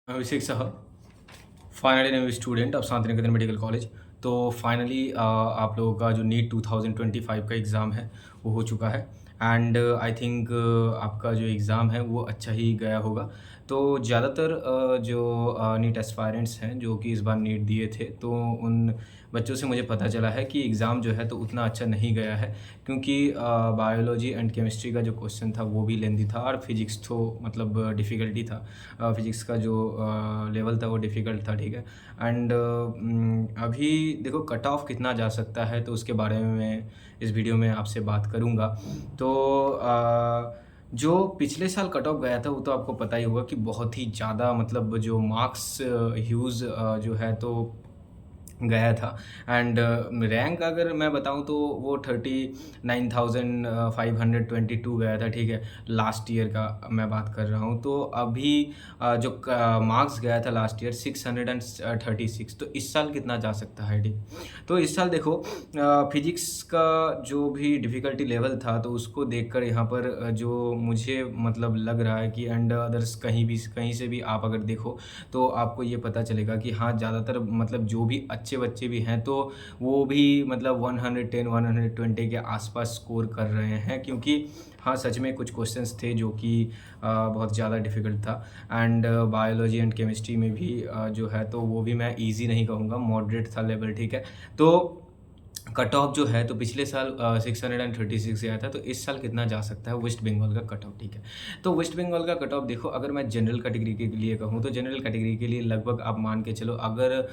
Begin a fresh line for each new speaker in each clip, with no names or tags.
अभिषेक साहब, finally new student of Shantiniketan medical college. तो finally आप लोगों का जो नीट 2025 का एग्ज़ाम है वो हो चुका है। एंड आई थिंक आपका जो एग्ज़ाम है वो अच्छा ही गया होगा। तो ज़्यादातर जो नीट एस्पायरेंट्स हैं जो कि इस बार नीट दिए थे, तो उन बच्चों से मुझे पता चला है कि एग्ज़ाम जो है तो उतना अच्छा नहीं गया है, क्योंकि बायोलॉजी एंड केमिस्ट्री का जो क्वेश्चन था वो भी लेंदी था, और फिजिक्स तो मतलब डिफ़िकल्टी था। फिजिक्स का जो लेवल था वो डिफ़िकल्ट था, ठीक है। एंड अभी देखो कट ऑफ कितना जा सकता है, तो उसके बारे में मैं इस वीडियो में आपसे बात करूँगा। तो जो पिछले साल कट ऑफ गया था वो तो आपको पता ही होगा कि बहुत ही ज़्यादा, मतलब जो मार्क्स ह्यूज़ जो है तो गया था। एंड रैंक अगर मैं बताऊँ तो वो 39,522 गया था, ठीक है। लास्ट ईयर का मैं बात कर रहा हूँ। तो अभी जो मार्क्स गया था लास्ट ईयर 636, तो इस साल कितना जा सकता है, ठीक। तो इस साल देखो फिजिक्स का जो भी डिफ़िकल्टी लेवल था, तो उसको देखकर यहाँ पर जो मुझे मतलब लग रहा है कि एंड अदर्स कहीं से भी आप अगर देखो तो आपको ये पता चलेगा कि हाँ, ज़्यादातर मतलब जो भी अच्छे बच्चे भी हैं, तो वो भी मतलब 110 120 के आसपास स्कोर कर रहे हैं, क्योंकि हाँ, सच में कुछ क्वेश्चंस थे जो कि बहुत ज़्यादा डिफ़िकल्ट था। एंड बायोलॉजी एंड केमिस्ट्री में भी जो है तो वो भी मैं ईज़ी नहीं कहूँगा, मॉडरेट था लेवल, ठीक है। तो कट ऑफ जो है तो पिछले साल 636 गया था, तो इस साल कितना जा सकता है वेस्ट बंगाल का कट ऑफ, ठीक है। तो वेस्ट बंगाल का कट ऑफ देखो, अगर मैं जनरल कैटेगरी के लिए कहूँ तो जनरल कैटेगरी के लिए लगभग आप मान के चलो, अगर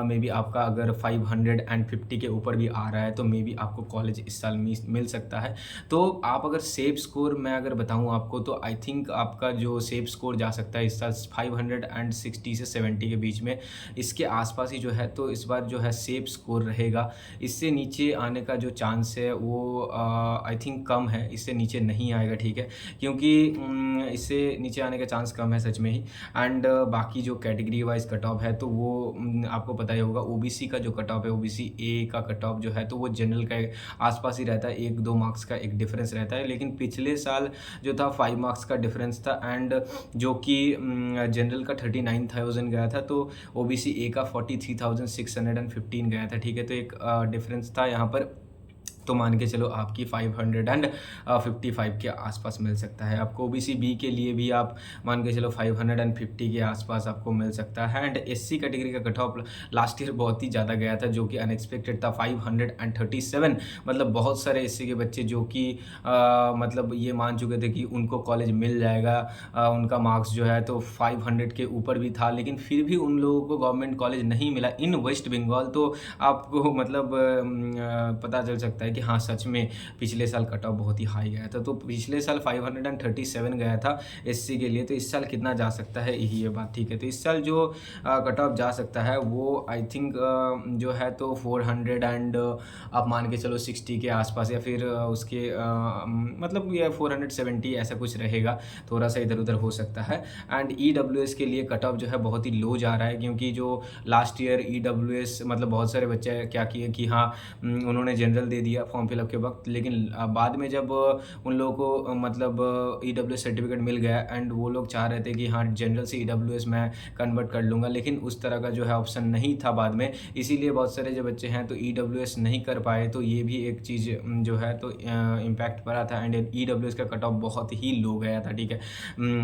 मे बी आपका अगर 550 के ऊपर भी आ रहा है, तो मे बी आपको कॉलेज इस साल मिल सकता है। तो आप अगर सेफ स्कोर मैं अगर बताऊँ आपको, तो आई थिंक आपका जो सेफ स्कोर जा सकता है इस साल 560 से 70 के बीच में, इसके आसपास ही जो है तो इस बार जो है सेफ स्कोर रहेगा। इससे नीचे आने का जो चांस है वो आई थिंक कम है, इससे नीचे नहीं आएगा, ठीक है। क्योंकि इससे नीचे आने का चांस कम है सच में ही। एंड बाकी जो कैटेगरी वाइज़ कट ऑफ है तो वो आपको पता ही होगा, ओबीसी का जो कट ऑफ है, ओबीसी ए का कट ऑफ जो है तो वो जनरल के आसपास ही रहता है, 1-2 मार्क्स का एक डिफरेंस रहता है। लेकिन पिछले साल जो था 5 मार्क्स का डिफरेंस था, एंड जो कि जनरल का 39,000 गया था, तो ओबीसी ए का 43,615 गया था, ठीक है। तो एक डिफरेंस था यहाँ पर, तो मान के चलो आपकी 555 के आसपास मिल सकता है। आपको ओबीसी बी के लिए भी आप मान के चलो 550 के आसपास आपको मिल सकता है। एंड एससी कैटेगरी का कट ऑफ लास्ट ईयर बहुत ही ज़्यादा गया था, जो कि अनएक्सपेक्टेड था, 537। मतलब बहुत सारे एससी के बच्चे जो कि मतलब ये मान चुके थे कि उनको कॉलेज मिल जाएगा, उनका मार्क्स जो है तो 500 के ऊपर भी था, लेकिन फिर भी उन लोगों को गवर्नमेंट कॉलेज नहीं मिला इन वेस्ट बंगाल। तो आपको मतलब पता चल सकता है कि हाँ, सच में पिछले साल कट ऑफ बहुत ही हाई गया था। तो पिछले साल 537 गया था एससी के लिए, तो इस साल कितना जा सकता है यही ये बात, ठीक है। तो इस साल जो कट ऑफ जा सकता है वो आई थिंक जो है तो 400 एंड आप मान के चलो 60 के आसपास, या फिर उसके मतलब ये 470 ऐसा कुछ रहेगा, थोड़ा सा इधर उधर हो सकता है। एंड ईडब्ल्यूएस के लिए कट ऑफ जो है बहुत ही लो जा रहा है, क्योंकि जो लास्ट ईयर ईडब्ल्यूएस मतलब बहुत सारे बच्चे क्या किए कि हाँ, उन्होंने जनरल दे दिया फॉर्म फिलअप के वक्त, लेकिन बाद में जब उन लोगों को मतलब ईडब्ल्यूएस सर्टिफिकेट मिल गया, एंड वो लोग चाह रहे थे कि हाँ, जनरल से ईडब्ल्यूएस मैं कन्वर्ट कर लूँगा, लेकिन उस तरह का जो है ऑप्शन नहीं था बाद में, इसीलिए बहुत सारे जो बच्चे हैं तो ईडब्ल्यूएस नहीं कर पाए। तो ये भी एक चीज़ जो है तो इम्पैक्ट पड़ा था। एंड ईडब्ल्यूएस का कट ऑफ बहुत ही लो गया था, ठीक है,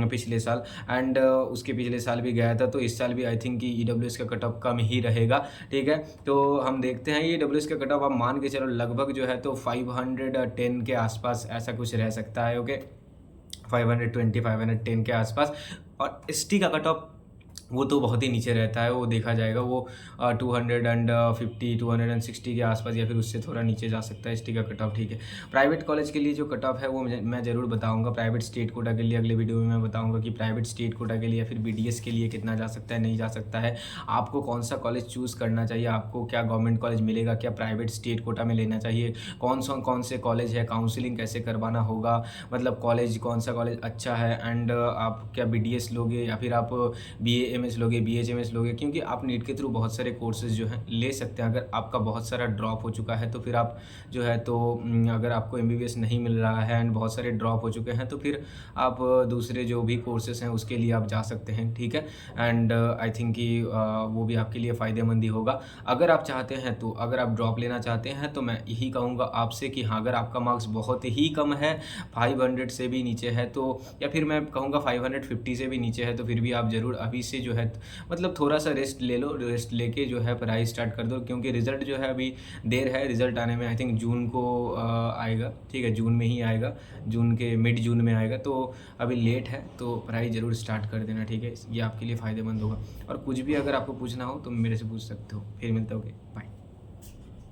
पिछले साल। एंड उसके पिछले साल भी गया था, तो इस साल भी आई थिंक कि ईडब्ल्यूएस का कट ऑफ कम ही रहेगा, ठीक है। तो हम देखते हैं ईडब्ल्यूएस का कट ऑफ आप मान के चलो लगभग जो है तो 510 के आसपास ऐसा कुछ रह सकता है, ओके। 520 510 के आसपास। और एसटी का कट ऑफ वो तो बहुत ही नीचे रहता है, वो देखा जाएगा, वो 250 260 के आसपास, या फिर उससे थोड़ा नीचे जा सकता है एसटी का कट ऑफ, ठीक है। प्राइवेट कॉलेज के लिए जो कट ऑफ है वो मैं ज़रूर बताऊंगा। प्राइवेट स्टेट कोटा के लिए अगले वीडियो में मैं बताऊंगा कि प्राइवेट स्टेट कोटा के लिए या फिर बीडीएस के लिए कितना जा सकता है, नहीं जा सकता है, आपको कौन सा कॉलेज चूज़ करना चाहिए, आपको क्या गवर्नमेंट कॉलेज मिलेगा, क्या प्राइवेट स्टेट कोटा में लेना चाहिए, कौन से कॉलेज है, काउंसिलिंग कैसे करवाना होगा, मतलब कॉलेज कौन सा कॉलेज अच्छा है, एंड आप क्या बीडीएस लोगे या फिर आप बीए एमएस लोगे, बीएचएमएस लोगे, क्योंकि आप नीट के थ्रू बहुत सारे कोर्सेज़ जो हैं ले सकते हैं। अगर आपका बहुत सारा ड्रॉप हो चुका है तो फिर आप जो है तो अगर आपको एमबीबीएस नहीं मिल रहा है एंड बहुत सारे ड्रॉप हो चुके हैं तो फिर आप दूसरे जो भी कोर्सेज़ हैं उसके लिए आप जा सकते हैं, ठीक है? एंड आई थिंक कि वो भी आपके लिए फ़ायदेमंद ही होगा। अगर आप चाहते हैं तो अगर आप ड्रॉप लेना चाहते हैं तो मैं यही कहूँगा आपसे कि हाँ, अगर आपका मार्क्स बहुत ही कम है, 500 से भी नीचे है तो, या फिर मैं कहूँगा 550 से भी नीचे है, तो फिर भी आप ज़रूर अभी से जो है मतलब थोड़ा-सा रेस्ट ले लो। रेस्ट लेके जो है पढ़ाई स्टार्ट कर दो, क्योंकि रिज़ल्ट जो है अभी देर है। रिज़ल्ट आने में आई थिंक जून को आएगा, ठीक है? जून में ही आएगा, जून के मिड जून में आएगा, तो अभी लेट है। तो पढ़ाई ज़रूर स्टार्ट कर देना, ठीक है? ये आपके लिए फ़ायदेमंद होगा। और कुछ भी अगर आपको पूछना हो तो मेरे से पूछ सकते हो। फिर मिलते हैं, ओके, बाय।